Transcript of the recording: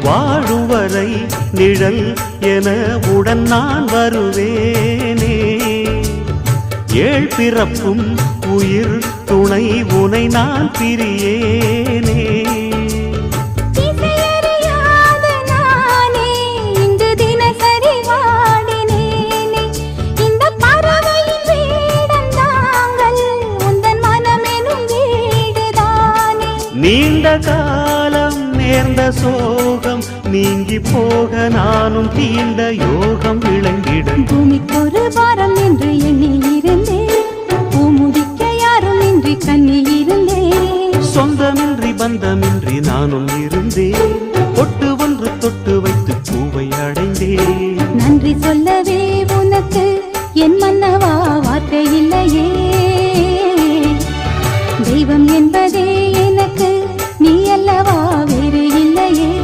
வாழுவரை நிழல் என உடன் நான் வருவேனே. ஏழ் பிறப்பும் உயிர் துணை உனை நான் பிரியேனே. நீண்ட காலம் நேர்ந்த சோகம் நீங்கி போக நானும் தீண்ட யோகம் விளங்கிடும். பூமிக்கொரு வாரம் என்று எண்ணி இருந்தேன், பூமுடிக்க யாரும் இன்றி கண்ணி இருந்தேன். சொந்தமின்றி பந்தமின்றி நானும் இருந்தேன், பொட்டு ஒன்று தொட்டு வைத்து பூவை அடைந்தேன். நன்றி சொல்லவே உனக்கு என் மன்னவ